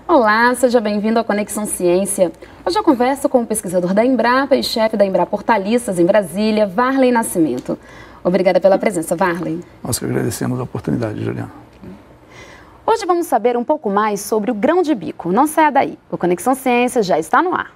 Olá, seja bem-vindo à Conexão Ciência. Hoje eu converso com o pesquisador da Embrapa e chefe da Embrapa Hortaliças em Brasília, Varley Nascimento. Obrigada pela presença, Varley. Nós que agradecemos a oportunidade, Juliana. Hoje vamos saber um pouco mais sobre o grão de bico. Não saia daí, o Conexão Ciência já está no ar.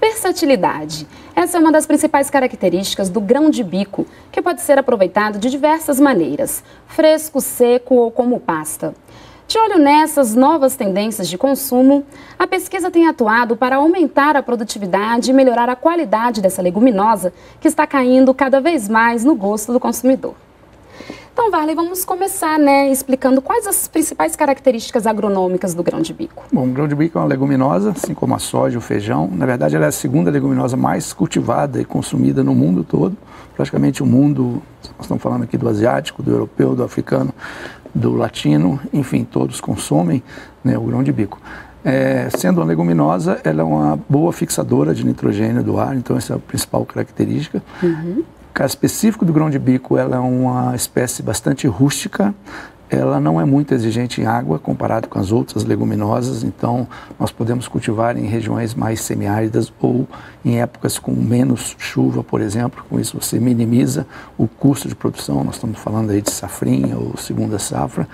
Versatilidade. Essa é uma das principais características do grão de bico, que pode ser aproveitado de diversas maneiras, fresco, seco ou como pasta. De olho nessas novas tendências de consumo, a pesquisa tem atuado para aumentar a produtividade e melhorar a qualidade dessa leguminosa que está caindo cada vez mais no gosto do consumidor. Então, Varley, vamos começar, explicando quais as principais características agronômicas do grão de bico. Bom, o grão de bico é uma leguminosa, assim como a soja, o feijão. Na verdade, ela é a segunda leguminosa mais cultivada e consumida no mundo todo. Praticamente o mundo, nós estamos falando aqui do asiático, do europeu, do africano, do latino, enfim, todos consomem, o grão de bico. Sendo uma leguminosa, ela é uma boa fixadora de nitrogênio do ar, então essa é a principal característica. O caso específico do grão de bico, ela é uma espécie bastante rústica, ela não é muito exigente em água comparado com as outras leguminosas, então nós podemos cultivar em regiões mais semiáridas ou em épocas com menos chuva, por exemplo. Com isso você minimiza o custo de produção, nós estamos falando aí de safrinha ou segunda safra.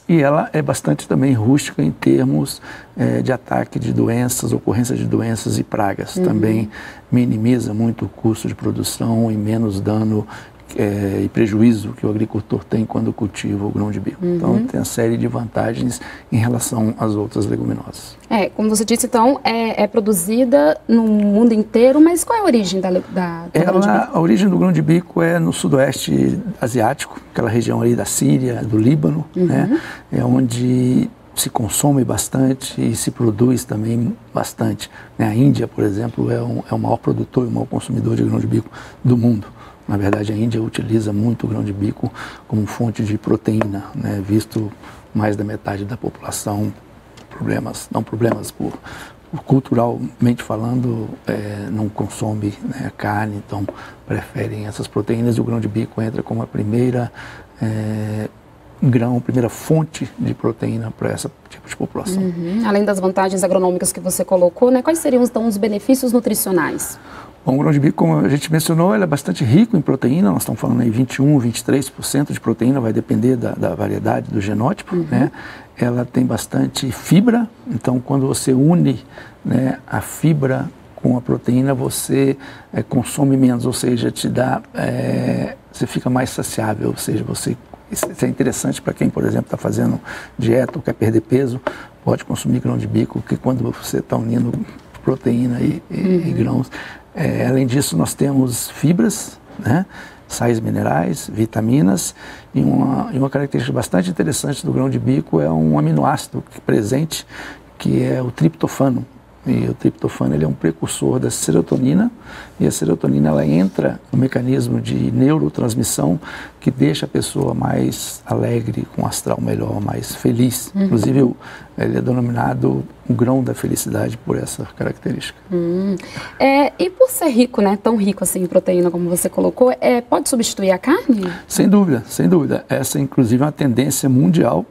E ela é bastante também rústica em termos de ataque de doenças, ocorrência de doenças e pragas. Também minimiza muito o custo de produção e menos dano e prejuízo que o agricultor tem quando cultiva o grão de bico. Então tem uma série de vantagens em relação às outras leguminosas. Como você disse, então, é produzida no mundo inteiro, mas qual é a origem do grão de bico? A origem do grão de bico é no sudoeste asiático, aquela região ali da Síria, do Líbano, é onde se consome bastante e se produz também bastante. A Índia, por exemplo, é o maior produtor e o maior consumidor de grão de bico do mundo. Na verdade, a Índia utiliza muito o grão de bico como fonte de proteína, visto mais da metade da população, culturalmente falando, não consome carne, então preferem essas proteínas e o grão de bico entra como a primeira primeira fonte de proteína para esse tipo de população. Além das vantagens agronômicas que você colocou, quais seriam então os benefícios nutricionais? Bom, o grão de bico, como a gente mencionou, ele é bastante rico em proteína, nós estamos falando aí 21%, 23% de proteína, vai depender da variedade do genótipo, Ela tem bastante fibra, então quando você une a fibra com a proteína, você consome menos, ou seja, você fica mais saciável, ou seja, isso é interessante para quem, por exemplo, está fazendo dieta ou quer perder peso, pode consumir grão de bico, porque quando você está unindo proteína e grãos. Além disso, nós temos fibras, sais minerais, vitaminas, e uma característica bastante interessante do grão de bico é um aminoácido presente, que é o triptofano. E o triptofano ele é um precursor da serotonina, e a serotonina ela entra no mecanismo de neurotransmissão que deixa a pessoa mais alegre, com um astral melhor, mais feliz. Inclusive, ele é denominado o grão da felicidade por essa característica. E por ser rico, tão rico assim em proteína como você colocou, pode substituir a carne? Sem dúvida, sem dúvida. Essa, inclusive, é uma tendência mundial,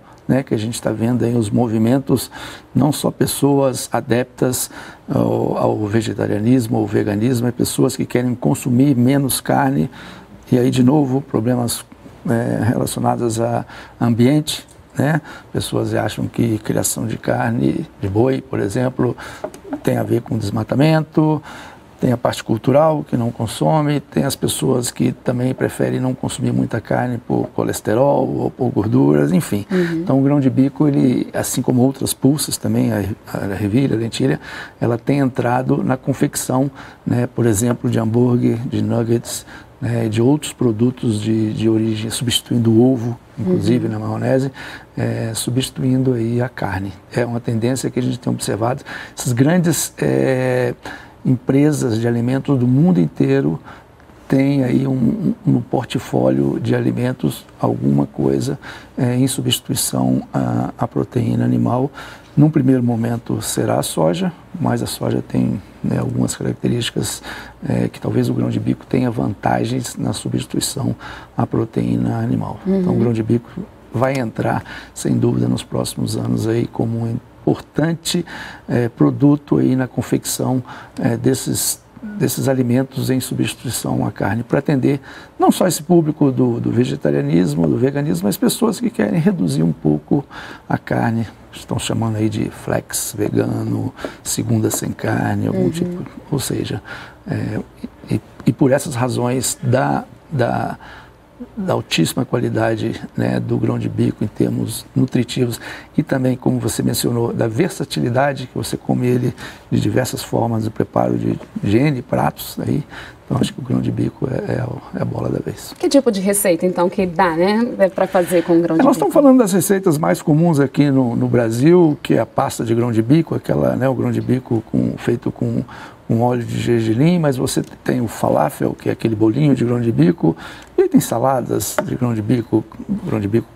que a gente está vendo aí os movimentos, não só pessoas adeptas ao vegetarianismo ou veganismo, pessoas que querem consumir menos carne, e aí de novo problemas relacionados a ambiente, Pessoas acham que criação de carne de boi, por exemplo, tem a ver com desmatamento. Tem a parte cultural, que não consome, tem as pessoas que também preferem não consumir muita carne por colesterol ou por gorduras, enfim. Então o grão de bico, ele, assim como outras pulsas também, a ervilha, a lentilha, ela tem entrado na confecção, por exemplo, de hambúrguer, de nuggets, de outros produtos de origem, substituindo o ovo, inclusive na maionese, substituindo aí a carne. É uma tendência que a gente tem observado. Essas grandes empresas de alimentos do mundo inteiro tem aí no portfólio de alimentos alguma coisa em substituição à proteína animal. Num primeiro momento será a soja, mas a soja tem, né, algumas características que talvez o grão de bico tenha vantagens na substituição à proteína animal. Então o grão de bico vai entrar, sem dúvida, nos próximos anos aí como um importante produto aí na confecção desses alimentos em substituição à carne, para atender não só esse público do vegetarianismo, do veganismo, mas pessoas que querem reduzir um pouco a carne. Estão chamando aí de flex vegano, segunda sem carne, algum tipo, ou seja, e por essas razões da altíssima qualidade, né, do grão de bico em termos nutritivos e também, como você mencionou, da versatilidade, que você come ele de diversas formas, do preparo de N pratos aí. Então acho que o grão de bico é a bola da vez. Que tipo de receita então que dá, né, para fazer com o grão de bico? Nós estamos falando das receitas mais comuns aqui no Brasil, que é a pasta de grão de bico, aquela, né, o grão de bico feito com óleo de gergelim, mas você tem o falafel, que é aquele bolinho de grão de bico, e tem saladas de grão de bico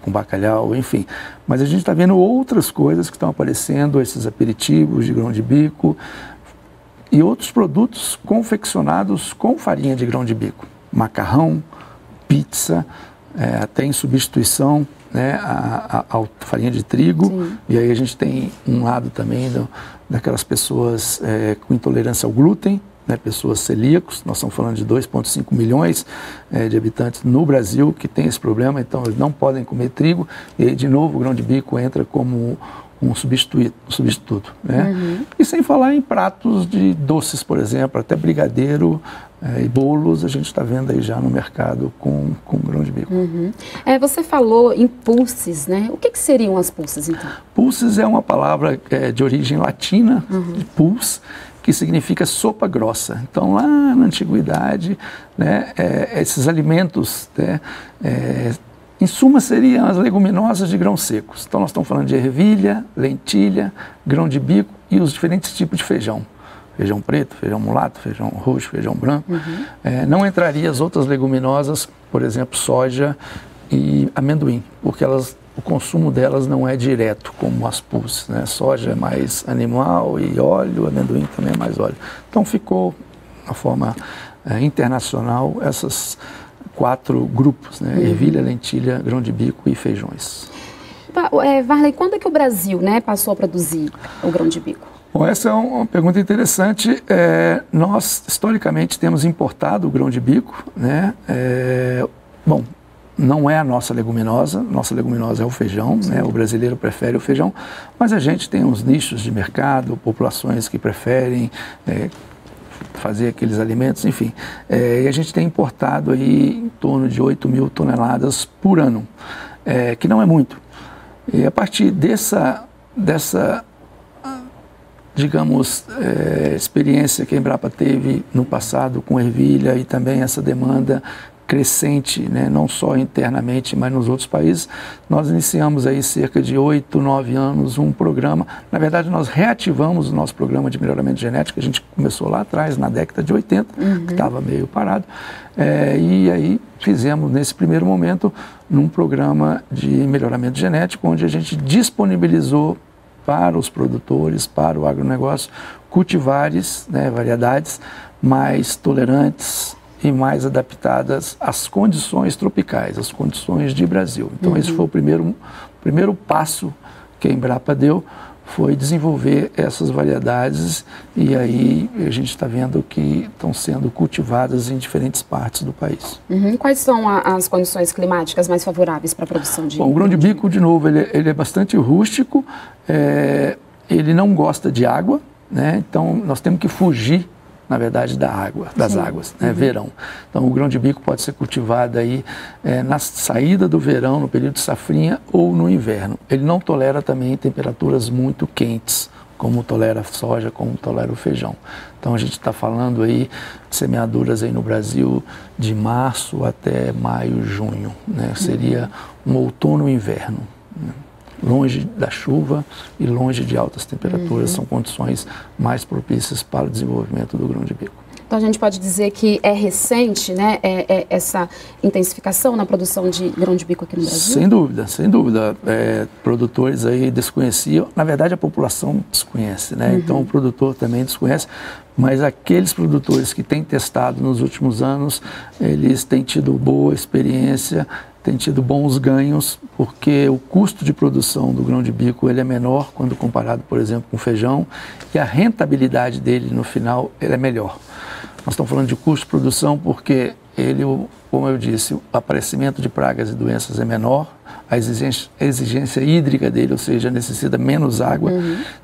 com bacalhau, enfim. Mas a gente está vendo outras coisas que estão aparecendo, esses aperitivos de grão de bico e outros produtos confeccionados com farinha de grão de bico. Macarrão, pizza, até em substituição, né, a farinha de trigo. Sim. E aí a gente tem um lado também daquelas pessoas com intolerância ao glúten, né, pessoas celíacos. Nós estamos falando de 2,5 milhões de habitantes no Brasil que tem esse problema, então eles não podem comer trigo. E aí, de novo, o grão de bico entra como um substituto, né? E sem falar em pratos de doces, por exemplo, até brigadeiro e bolos, a gente está vendo aí já no mercado com grão de bico. Você falou em pulses, né? O que seriam as pulses, então? Pulses é uma palavra de origem latina, de puls, que significa sopa grossa. Então, lá na antiguidade, né, esses alimentos, né, em suma, seriam as leguminosas de grãos secos. Então, nós estamos falando de ervilha, lentilha, grão de bico e os diferentes tipos de feijão. Feijão preto, feijão mulato, feijão roxo, feijão branco. Não entraria as outras leguminosas, por exemplo, soja e amendoim, porque o consumo delas não é direto, como as pulses, né? Soja é mais animal e óleo, amendoim também é mais óleo. Então, ficou, de forma internacional, essas 4 grupos, né? Ervilha, lentilha, grão de bico e feijões. Varley, quando é que o Brasil, né, passou a produzir o grão de bico? Bom, essa é uma pergunta interessante. Nós, historicamente, temos importado o grão de bico, né? Bom, não é a nossa leguminosa é o feijão, né? O brasileiro prefere o feijão, mas a gente tem uns nichos de mercado, populações que preferem fazer aqueles alimentos, enfim. E a gente tem importado aí em torno de 8 mil toneladas por ano, que não é muito. E a partir dessa digamos, experiência que a Embrapa teve no passado com ervilha e também essa demanda crescente, né, não só internamente, mas nos outros países, nós iniciamos aí cerca de 8, 9 anos um programa. Na verdade, nós reativamos o nosso programa de melhoramento genético, a gente começou lá atrás, na década de 80, que estava meio parado, e aí fizemos, nesse primeiro momento, num programa de melhoramento genético, onde a gente disponibilizou para os produtores, para o agronegócio, cultivares, né, variedades mais tolerantes e mais adaptadas às condições tropicais, às condições de Brasil. Então, esse foi o primeiro passo que a Embrapa deu, foi desenvolver essas variedades, e aí a gente está vendo que estão sendo cultivadas em diferentes partes do país. Quais são as condições climáticas mais favoráveis para a produção de... Bom, o grão de bico, de novo, ele é bastante rústico, ele não gosta de água, né? Então nós temos que fugir, na verdade, das águas, né? Verão. Então, o grão de bico pode ser cultivado aí na saída do verão, no período de safrinha ou no inverno. Ele não tolera também temperaturas muito quentes, como tolera a soja, como tolera o feijão. Então, a gente está falando aí de semeaduras aí no Brasil de março até maio, junho, né? Seria um outono e inverno, né? Longe da chuva e longe de altas temperaturas, são condições mais propícias para o desenvolvimento do grão de bico. Então a gente pode dizer que é recente, né, essa intensificação na produção de grão de bico aqui no Brasil? Sem dúvida, sem dúvida. Produtores aí desconheciam, na verdade a população desconhece, né? Então o produtor também desconhece, mas aqueles produtores que têm testado nos últimos anos, eles têm tido boa experiência, têm tido bons ganhos, porque o custo de produção do grão de bico ele é menor quando comparado, por exemplo, com o feijão, e a rentabilidade dele no final ele é melhor. Nós estamos falando de custo de produção porque ele, como eu disse, o aparecimento de pragas e doenças é menor, a exigência hídrica dele, ou seja, necessita menos água.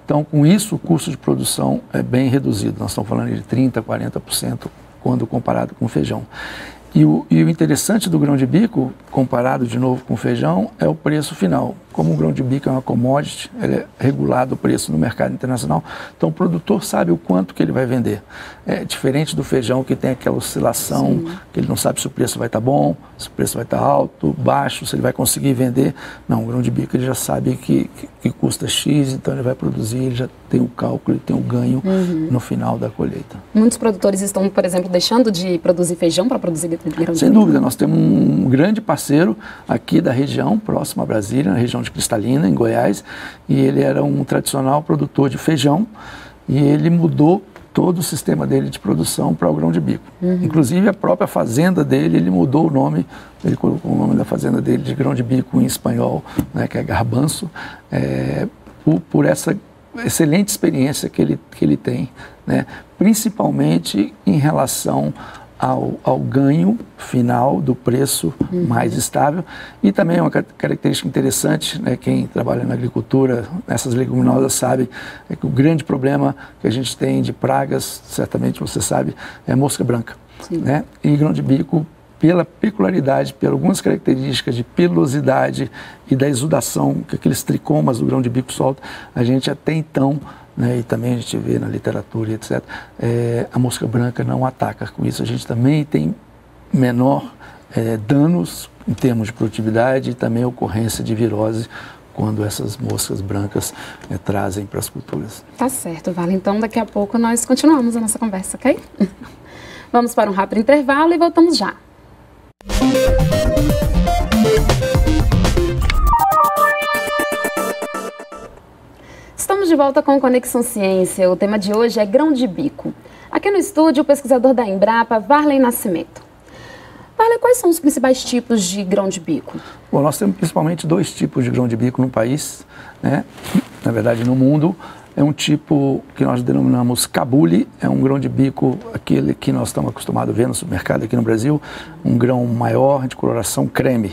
Então, com isso, o custo de produção é bem reduzido. Nós estamos falando de 30%, 40% quando comparado com o feijão. E o interessante do grão de bico, comparado de novo com o feijão, é o preço final. Como o grão de bico é uma commodity, ele é regulado o preço no mercado internacional, então o produtor sabe o quanto que ele vai vender. É diferente do feijão que tem aquela oscilação, que ele não sabe se o preço vai estar bom, se o preço vai estar alto, baixo, se ele vai conseguir vender. Não, o grão de bico ele já sabe que custa X, então ele vai produzir, ele já tem o cálculo, ele tem o ganho no final da colheita. Muitos produtores estão, por exemplo, deixando de produzir feijão para produzir grão de bico? Sem dúvida, nós temos um grande parceiro aqui da região, próximo a Brasília, na região de Cristalina, em Goiás, e ele era um tradicional produtor de feijão e ele mudou todo o sistema dele de produção para o grão de bico. Inclusive a própria fazenda dele, ele mudou o nome, ele colocou o nome da fazenda dele de grão de bico em espanhol, né, que é garbanço, por essa excelente experiência que ele tem, né, principalmente em relação ao ganho final do preço mais estável. E também uma característica interessante, né, quem trabalha na agricultura, nessas leguminosas sabe, é que o grande problema que a gente tem de pragas, certamente você sabe, é a mosca branca. Né? E grão de bico, pela peculiaridade, por algumas características de pilosidade e da exudação que aqueles tricomas do grão de bico soltam, a gente até então, né, e também a gente vê na literatura, etc., a mosca branca não ataca. Com isso a gente também tem menor danos em termos de produtividade e também ocorrência de virose quando essas moscas brancas trazem para as culturas. Tá certo, Vale. Então daqui a pouco nós continuamos a nossa conversa, ok? Vamos para um rápido intervalo e voltamos já. Estamos de volta com Conexão Ciência. O tema de hoje é grão de bico. Aqui no estúdio, o pesquisador da Embrapa, Varley Nascimento. Varley, quais são os principais tipos de grão de bico? Bom, nós temos principalmente dois tipos de grão de bico no país, né? Na verdade, no mundo. É um tipo que nós denominamos cabule, é um grão de bico, aquele que nós estamos acostumados a ver no supermercado aqui no Brasil, um grão maior de coloração creme.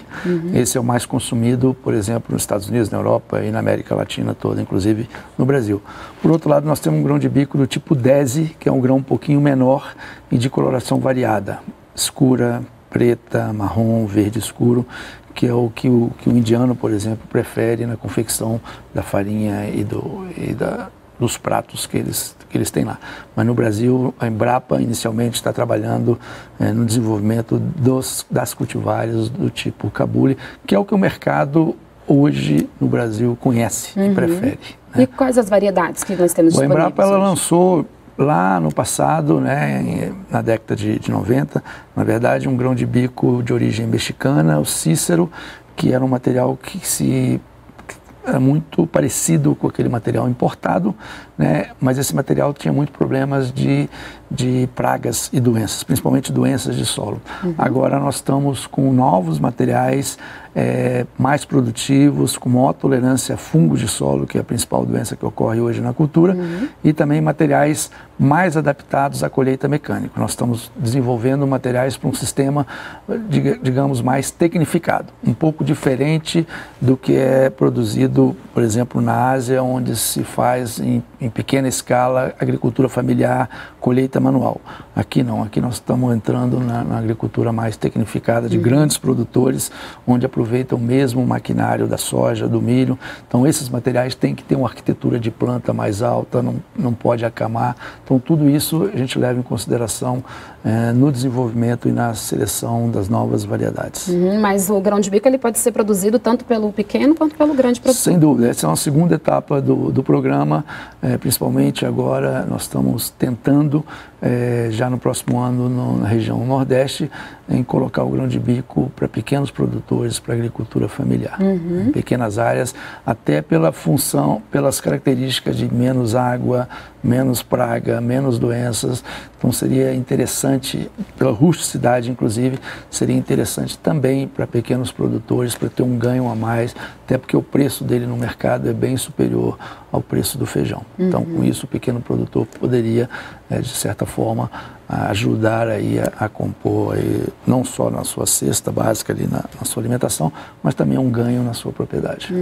Esse é o mais consumido, por exemplo, nos Estados Unidos, na Europa e na América Latina toda, inclusive no Brasil. Por outro lado, nós temos um grão de bico do tipo Desi, que é um grão um pouquinho menor e de coloração variada, escura, preta, marrom, verde escuro, que é o que o indiano, por exemplo, prefere na confecção da farinha e dos pratos que eles têm lá. Mas no Brasil, a Embrapa inicialmente está trabalhando no desenvolvimento das cultivares do tipo cabule, que é o que o mercado hoje no Brasil conhece e prefere. Né? E quais as variedades que nós temos disponíveis? A Embrapa ela lançou lá no passado, né, na década de 90, na verdade, um grão de bico de origem mexicana, o Cícero, que era um material que era muito parecido com aquele material importado, né, mas esse material tinha muitos problemas de pragas e doenças, principalmente doenças de solo. Agora nós estamos com novos materiais mais produtivos, com maior tolerância a fungos de solo, que é a principal doença que ocorre hoje na cultura, e também materiais mais adaptados à colheita mecânica. Nós estamos desenvolvendo materiais para um sistema, digamos, mais tecnificado, um pouco diferente do que é produzido, por exemplo, na Ásia, onde se faz em pequena escala agricultura familiar, colheita manual. Aqui não, aqui nós estamos entrando na agricultura mais tecnificada de grandes produtores, onde aproveitam mesmo o maquinário da soja, do milho. Então esses materiais têm que ter uma arquitetura de planta mais alta, não pode acamar. Então tudo isso a gente leva em consideração no desenvolvimento e na seleção das novas variedades. Mas o grão de bico ele pode ser produzido tanto pelo pequeno quanto pelo grande produtor? Sem dúvida, essa é uma segunda etapa do programa, principalmente agora nós estamos tentando já no próximo ano na região Nordeste, em colocar o grão de bico para pequenos produtores, para agricultura familiar, em pequenas áreas, até pela função, pelas características de menos água, menos praga, menos doenças. Então seria interessante, pela rusticidade inclusive, seria interessante também para pequenos produtores, para ter um ganho a mais, até porque o preço dele no mercado é bem superior ao preço do feijão. Então, com isso, o pequeno produtor poderia, de certa forma, ajudar aí a compor aí, não só na sua cesta básica ali na sua alimentação, mas também um ganho na sua propriedade.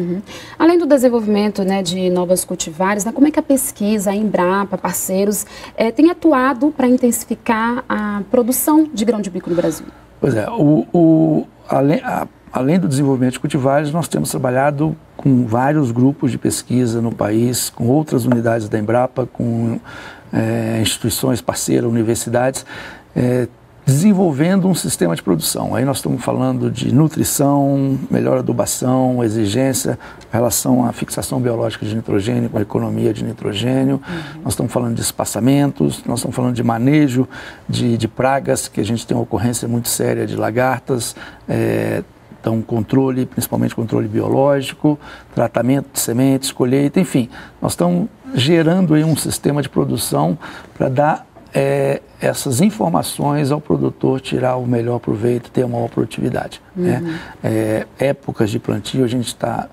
Além do desenvolvimento, né, de novas cultivares, né, como é que a pesquisa, a Embrapa, parceiros, tem atuado para intensificar a produção de grão de bico no Brasil? Pois é, além do desenvolvimento de cultivares, nós temos trabalhado com vários grupos de pesquisa no país, com outras unidades da Embrapa, com instituições parceiras, universidades, desenvolvendo um sistema de produção. Aí nós estamos falando de nutrição, melhor adubação, exigência, relação à fixação biológica de nitrogênio, com a economia de nitrogênio. Nós estamos falando de espaçamentos, nós estamos falando de manejo de pragas, que a gente tem uma ocorrência muito séria de lagartas, então controle, principalmente controle biológico, tratamento de sementes, colheita, enfim. Nós estamos gerando aí um sistema de produção para dar essas informações ao produtor tirar o melhor proveito, ter a maior produtividade. Épocas de plantio, a gente está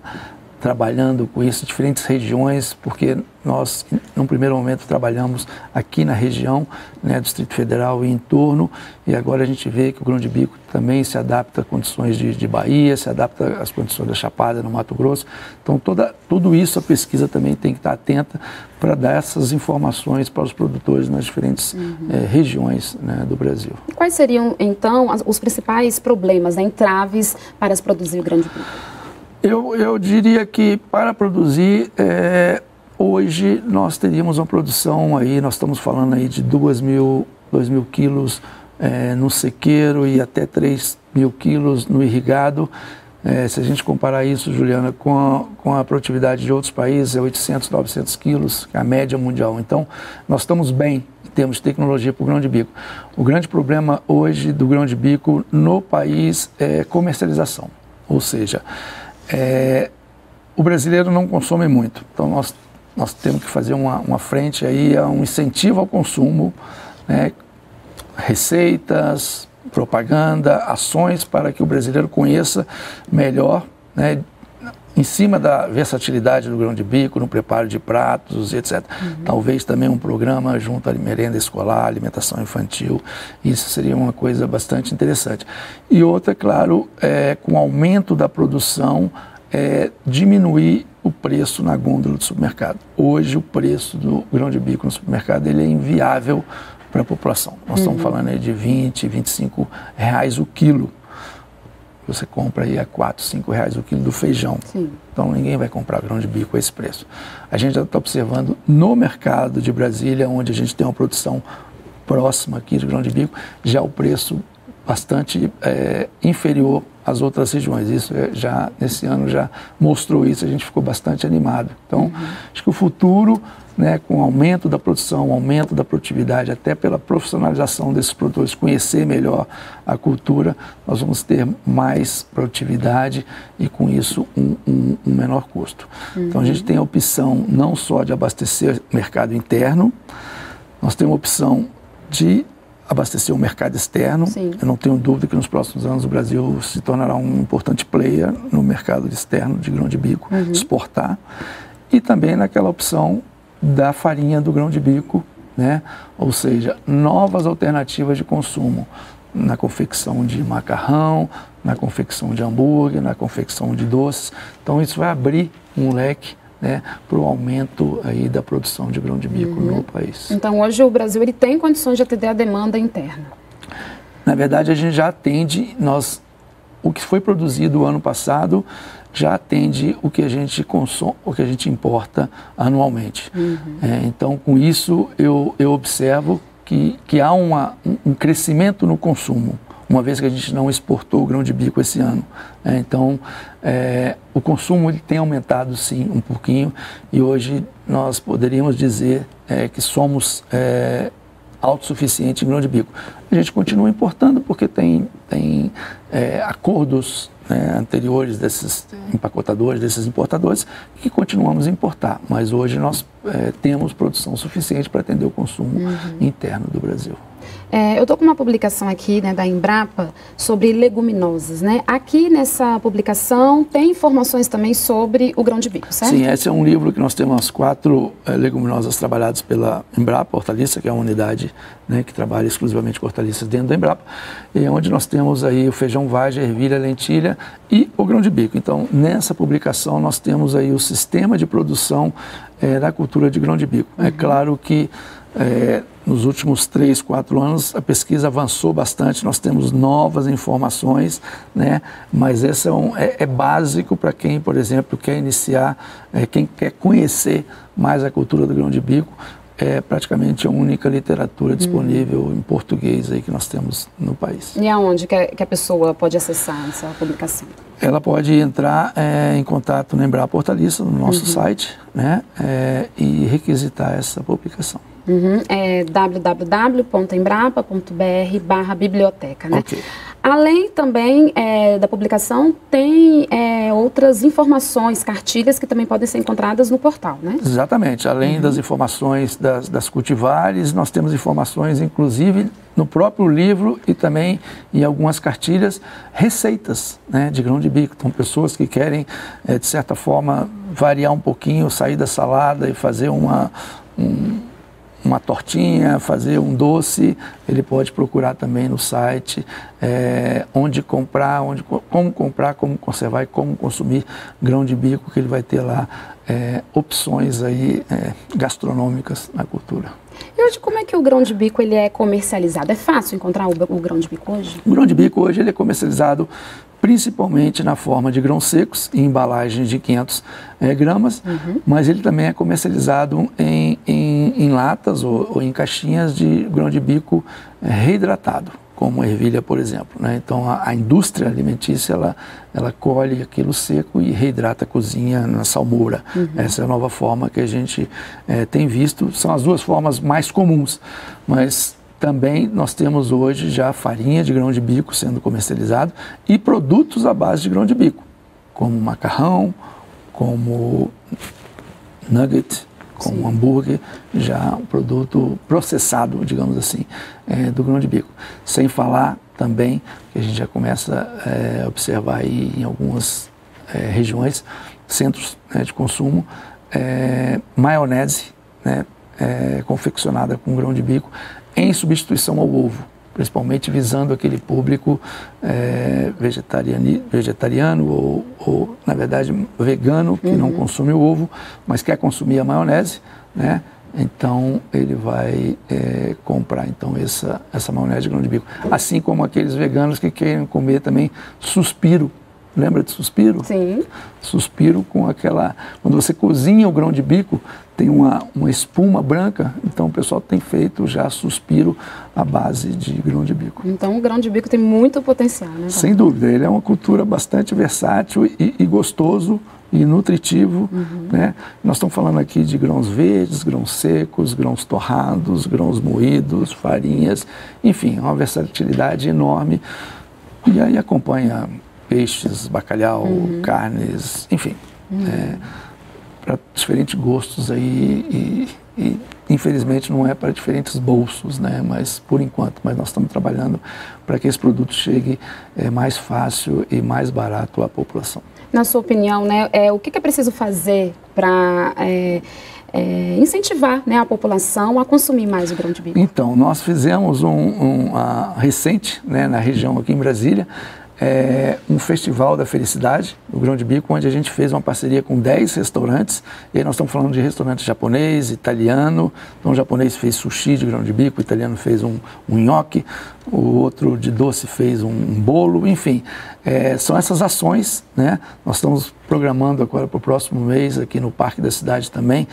trabalhando com isso em diferentes regiões, porque nós, num primeiro momento, trabalhamos aqui na região, né, Distrito Federal e em torno, e agora a gente vê que o grão de bico também se adapta a condições de Bahia, se adapta às condições da Chapada, no Mato Grosso. Então, tudo isso a pesquisa também tem que estar atenta para dar essas informações para os produtores nas diferentes regiões, né, do Brasil. Quais seriam, então, os principais problemas, né, entraves para se produzir o grão de bico? Eu diria que para produzir, hoje nós teríamos uma produção aí, nós estamos falando aí de 2.000 quilos no sequeiro e até 3.000 quilos no irrigado. Se a gente comparar isso, Juliana, com a produtividade de outros países, é 800, 900 quilos, que é a média mundial. Então, nós estamos bem em termos de tecnologia para o grão de bico. O grande problema hoje do grão de bico no país é comercialização, ou seja, o brasileiro não consome muito, então nós temos que fazer uma frente aí a um incentivo ao consumo, né, receitas, propaganda, ações para que o brasileiro conheça melhor, né, em cima da versatilidade do grão de bico, no preparo de pratos, etc. Talvez também um programa junto à merenda escolar, alimentação infantil, isso seria uma coisa bastante interessante. E outra, claro, com o aumento da produção, diminuir o preço na gôndola do supermercado. Hoje o preço do grão de bico no supermercado ele é inviável para a população. Nós estamos falando aí de 20, 25 reais o quilo. Você compra aí a 4, 5 reais o quilo do feijão. Sim. Então ninguém vai comprar grão de bico a esse preço. A gente já está observando no mercado de Brasília, onde a gente tem uma produção próxima aqui de grão de bico, já o preço bastante inferior às outras regiões. Isso já nesse ano já mostrou isso, a gente ficou bastante animado. Então, acho que o futuro, né, com o aumento da produção, o aumento da produtividade, até pela profissionalização desses produtores, conhecer melhor a cultura, nós vamos ter mais produtividade e, com isso, um menor custo. Então, a gente tem a opção não só de abastecer o mercado interno, nós temos a opção de abastecer o mercado externo. Sim. Eu não tenho dúvida que nos próximos anos o Brasil se tornará um importante player no mercado externo de grão de bico, exportar, e também naquela opção da farinha do grão de bico, né? Ou seja, novas alternativas de consumo na confecção de macarrão, na confecção de hambúrguer, na confecção de doces. Então isso vai abrir um leque, né, para o aumento aí da produção de grão de bico no país. Então hoje o Brasil ele tem condições de atender a demanda interna? Na verdade a gente já atende, o que foi produzido o ano passado já atende o que a gente consome, o que a gente importa anualmente. Então com isso eu observo que há um crescimento no consumo, uma vez que a gente não exportou o grão de bico esse ano. Então, o consumo ele tem aumentado, sim, um pouquinho, e hoje nós poderíamos dizer que somos autossuficiente em grão de bico. A gente continua importando porque tem acordos, né, anteriores desses empacotadores, desses importadores, que continuamos a importar. Mas hoje nós temos produção suficiente para atender o consumo interno do Brasil. Eu estou com uma publicação aqui, né, da Embrapa sobre leguminosas, né? Aqui nessa publicação tem informações também sobre o grão de bico, certo? Sim, esse é um livro que nós temos as 4 leguminosas trabalhadas pela Embrapa Hortaliça, que é uma unidade, né, que trabalha exclusivamente com hortaliças dentro da Embrapa, e onde nós temos aí o feijão vagem, ervilha, lentilha e o grão de bico. Então, nessa publicação nós temos aí o sistema de produção da cultura de grão de bico. É claro que nos últimos 3, 4 anos a pesquisa avançou bastante, nós temos novas informações, né? Mas esse é básico para quem, por exemplo, quer iniciar, quem quer conhecer mais a cultura do grão de bico. É praticamente a única literatura disponível em português aí que nós temos no país. E aonde que a pessoa pode acessar essa publicação? Ela pode entrar em contato no Embrapa Hortaliça, no nosso site, né, e requisitar essa publicação. É www.embrapa.br/biblioteca, né? Okay. Além também da publicação, tem outras informações, cartilhas que também podem ser encontradas no portal, né? Exatamente. Além das informações das cultivares, nós temos informações, inclusive, no próprio livro e também em algumas cartilhas, receitas, né, de grão de bico. Então, pessoas que querem, de certa forma, variar um pouquinho, sair da salada e fazer uma tortinha, fazer um doce, ele pode procurar também no site onde comprar, como comprar, como conservar e como consumir grão de bico, que ele vai ter lá opções aí gastronômicas na cultura. E hoje, como é que o grão de bico ele é comercializado? É fácil encontrar o grão de bico hoje? O grão de bico hoje ele é comercializado principalmente na forma de grãos secos, em embalagens de 500 gramas, mas ele também é comercializado em latas ou em caixinhas de grão de bico reidratado, como a ervilha, por exemplo, né? Então, a indústria alimentícia, ela colhe aquilo seco e reidrata a cozinha na salmoura. Essa é a nova forma que a gente tem visto. São as 2 formas mais comuns, mas também nós temos hoje já farinha de grão de bico sendo comercializado e produtos à base de grão de bico, como macarrão, como nugget, como hambúrguer, já um produto processado, digamos assim, do grão de bico. Sem falar também, que a gente já começa a observar aí em algumas regiões, centros, né, de consumo, maionese, né, confeccionada com grão de bico, em substituição ao ovo, principalmente visando aquele público vegetariano ou, na verdade, vegano, que não consome o ovo, mas quer consumir a maionese, né? Então, ele vai comprar então, essa maionese de grão de bico. Assim como aqueles veganos que querem comer também suspiro. Lembra de suspiro? Sim. Suspiro com aquela... Quando você cozinha o grão de bico, tem uma espuma branca, então o pessoal tem feito já suspiro à base de grão de bico. Então o grão de bico tem muito potencial, né? Sem dúvida, ele é uma cultura bastante versátil e gostoso e nutritivo, né? Nós estamos falando aqui de grãos verdes, grãos secos, grãos torrados, grãos moídos, farinhas, enfim, uma versatilidade enorme. E aí acompanha peixes, bacalhau, carnes, enfim, para diferentes gostos aí e infelizmente não é para diferentes bolsos, né? Mas por enquanto, nós estamos trabalhando para que esse produto chegue mais fácil e mais barato à população. Na sua opinião, né, o que é preciso fazer para incentivar, né, a população a consumir mais o grão de bico? Então, nós fizemos recente, né, na região aqui em Brasília, um festival da felicidade, o grão de bico, onde a gente fez uma parceria com 10 restaurantes, e aí nós estamos falando de restaurante japonês, italiano. Então o japonês fez sushi de grão de bico, o italiano fez um nhoque, o outro de doce fez um bolo, enfim, são essas ações, né? Nós estamos programando agora para o próximo mês aqui no Parque da Cidade também,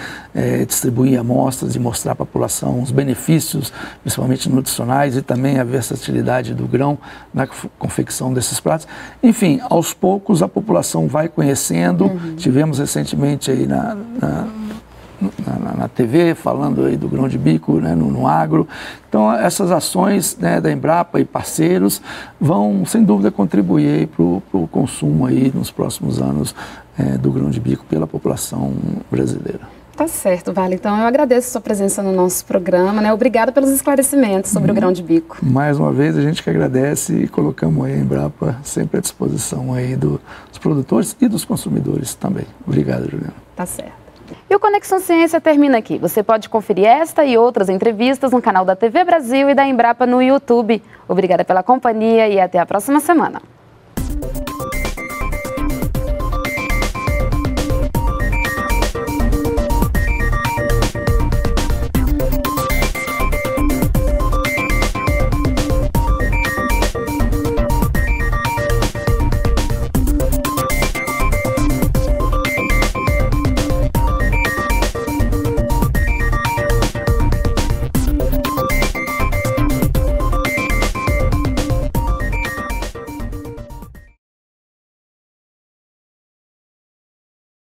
distribuir amostras e mostrar à população os benefícios, principalmente nutricionais, e também a versatilidade do grão na confecção desses pratos. Enfim, aos poucos a população vai conhecendo. Tivemos recentemente aí na TV, falando aí do grão de bico, né, no agro. Então, essas ações, né, da Embrapa e parceiros vão, sem dúvida, contribuir para o consumo aí nos próximos anos do grão de bico pela população brasileira. Tá certo, Vale. Então, eu agradeço a sua presença no nosso programa, né? Obrigada pelos esclarecimentos sobre o grão de bico. Mais uma vez, a gente que agradece e colocamos aí a Embrapa sempre à disposição aí dos produtores e dos consumidores também. Obrigado, Juliana. Tá certo. E o Conexão Ciência termina aqui. Você pode conferir esta e outras entrevistas no canal da TV Brasil e da Embrapa no YouTube. Obrigada pela companhia e até a próxima semana.